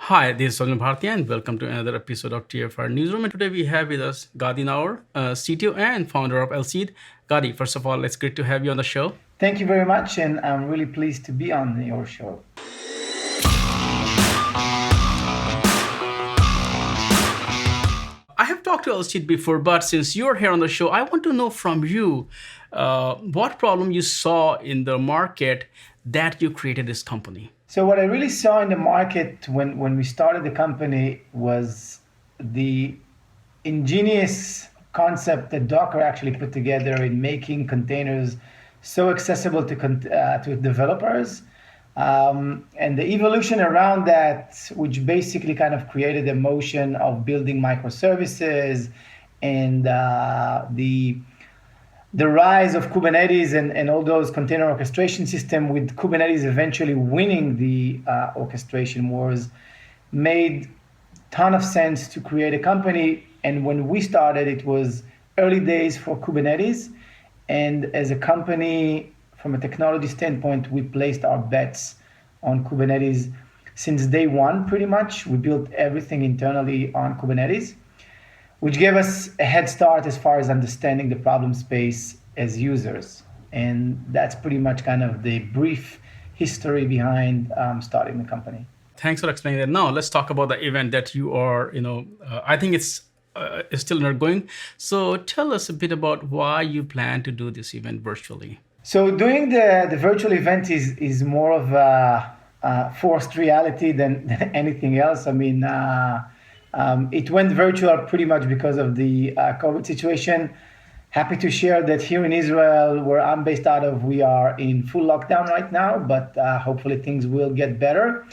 Hi, this is Sonia Bhartia, and welcome to another episode of TFR Newsroom. And today we have with us Gadi Naor, CTO and founder of Alcide. Gadi, first of all, it's great to have you on the show. Thank you very much, and I'm really pleased to be on your show. I have talked to Alcide before, but since you're here on the show, I want to know from you what problem you saw in the market that you created this company. So what I really saw in the market when we started the company was the ingenious concept that Docker actually put together in making containers so accessible to developers. And the evolution around that, which basically kind of created a motion of building microservices and the rise of Kubernetes and all those container orchestration system, with Kubernetes eventually winning the orchestration wars, made ton of sense to create a company. And when we started, it was early days for Kubernetes. And as a company, from a technology standpoint, we placed our bets on Kubernetes since day one, pretty much. We built everything internally on Kubernetes, which gave us a head start as far as understanding the problem space as users. And that's pretty much kind of the brief history behind starting the company. Thanks for explaining that. Now let's talk about the event that you are, I think it's still undergoing. So tell us a bit about why you plan to do this event virtually. So doing the virtual event is more of a forced reality than anything else. I mean, it went virtual pretty much because of the COVID situation. Happy to share that here in Israel, where I'm based out of, we are in full lockdown right now, but hopefully things will get better.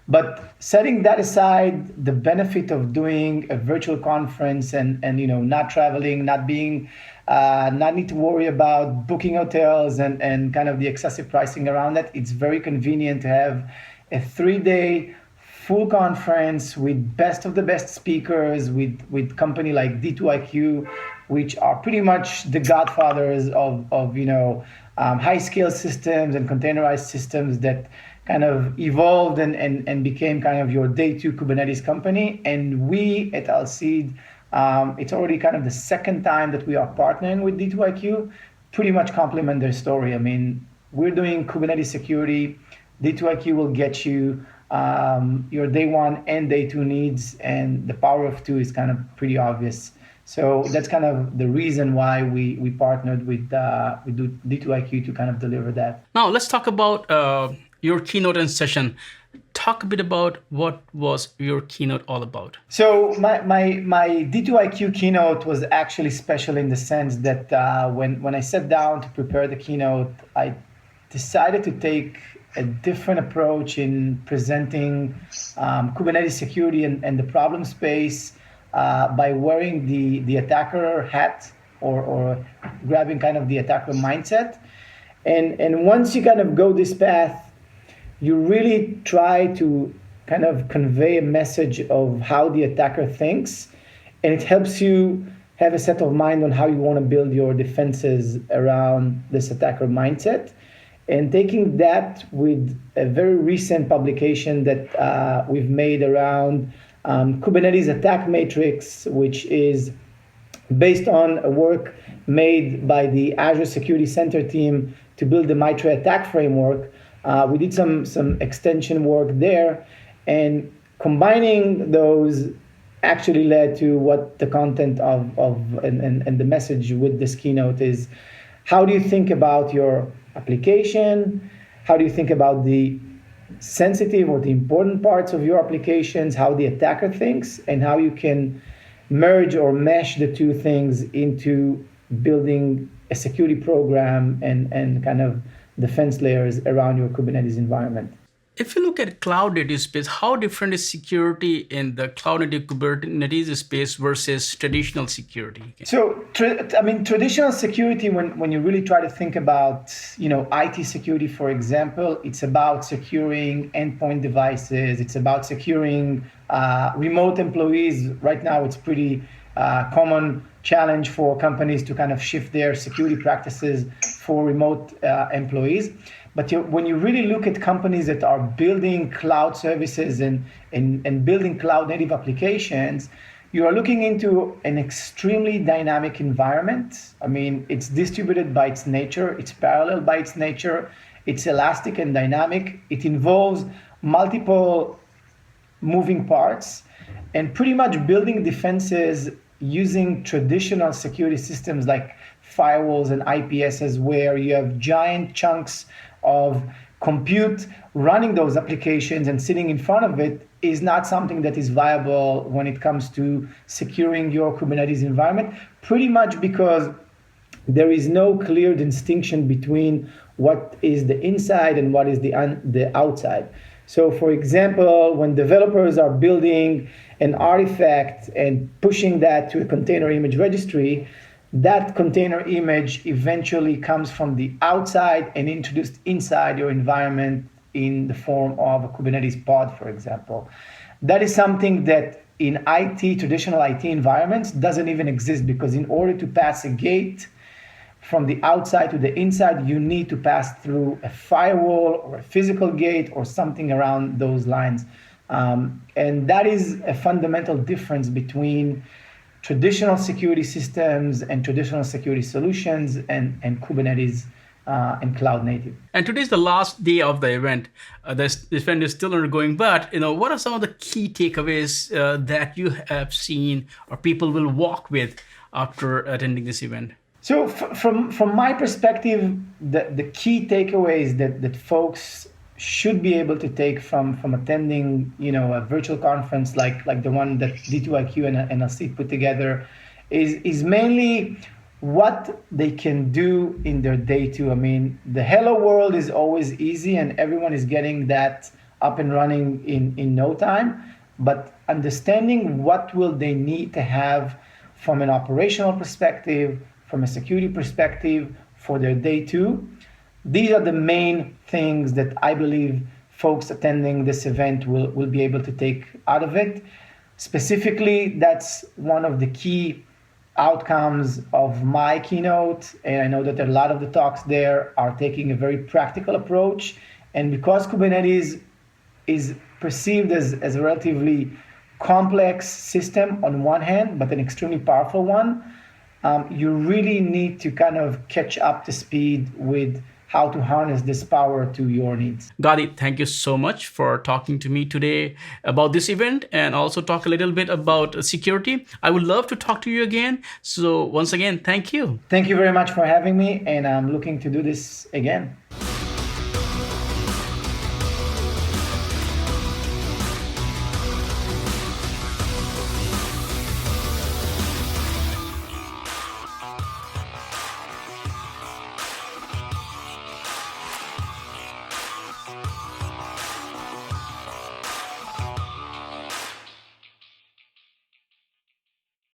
But setting that aside, the benefit of doing a virtual conference and not traveling, not need to worry about booking hotels and kind of the excessive pricing around that, it's very convenient to have a 3-day full conference with best of the best speakers, with company like D2iQ, which are pretty much the godfathers of high scale systems and containerized systems that kind of evolved and became kind of your day two Kubernetes company. And we at Alcide, it's already kind of the second time that we are partnering with D2iQ, pretty much complement their story. I mean, we're doing Kubernetes security. D2iQ will get you your day one and day two needs, and the power of two is kind of pretty obvious. So that's kind of the reason why we partnered with D2iQ to kind of deliver that. Now let's talk about your keynote and session. Talk a bit about what was your keynote all about. So my D2iQ keynote was actually special in the sense that when I sat down to prepare the keynote, I decided to take a different approach in presenting Kubernetes security and the problem space by wearing the attacker hat or grabbing kind of the attacker mindset. And once you kind of go this path, you really try to kind of convey a message of how the attacker thinks, and it helps you have a set of mind on how you want to build your defenses around this attacker mindset. And taking that with a very recent publication that we've made around Kubernetes attack matrix, which is based on a work made by the Azure Security Center team to build the myriad attack framework. We did some extension work there, and combining those actually led to what the content and the message with this keynote is. How do you think about your application? How do you think about the sensitive or the important parts of your applications, how the attacker thinks, and how you can merge or mesh the two things into building a security program and kind of defense layers around your Kubernetes environment. If you look at cloud native space, how different is security in the cloud native Kubernetes space versus traditional security? So, traditional security, when you really try to think about, IT security, for example, it's about securing endpoint devices. It's about securing remote employees. Right now, it's pretty common challenge for companies to kind of shift their security practices for remote employees. But when you really look at companies that are building cloud services and building cloud native applications, you are looking into an extremely dynamic environment. I mean, it's distributed by its nature, it's parallel by its nature, it's elastic and dynamic. It involves multiple moving parts, and pretty much building defenses using traditional security systems like firewalls and IPSs, where you have giant chunks of compute running those applications and sitting in front of it, is not something that is viable when it comes to securing your Kubernetes environment, pretty much because there is no clear distinction between what is the inside and what is the outside. So for example, when developers are building an artifact and pushing that to a container image registry, that container image eventually comes from the outside and introduced inside your environment in the form of a Kubernetes pod, for example. That is something that in traditional IT environments doesn't even exist, because in order to pass a gate from the outside to the inside, you need to pass through a firewall or a physical gate or something around those lines. And that is a fundamental difference between traditional security systems and traditional security solutions and Kubernetes and cloud native. And today is the last day of the event. This event is still undergoing, but what are some of the key takeaways that you have seen or people will walk with after attending this event? So from my perspective, the key takeaways that folks should be able to take from attending a virtual conference like the one that D2iQ and Alcide put together is mainly what they can do in their day two. I mean, the hello world is always easy and everyone is getting that up and running in no time, but understanding what will they need to have from an operational perspective, from a security perspective for their day two. These are the main things that I believe folks attending this event will be able to take out of it. Specifically, that's one of the key outcomes of my keynote, and I know that a lot of the talks there are taking a very practical approach. And because Kubernetes is perceived as a relatively complex system on one hand, but an extremely powerful one, you really need to kind of catch up to speed with how to harness this power to your needs. Gadi, thank you so much for talking to me today about this event and also talk a little bit about security. I would love to talk to you again. So once again, thank you. Thank you very much for having me, and I'm looking to do this again.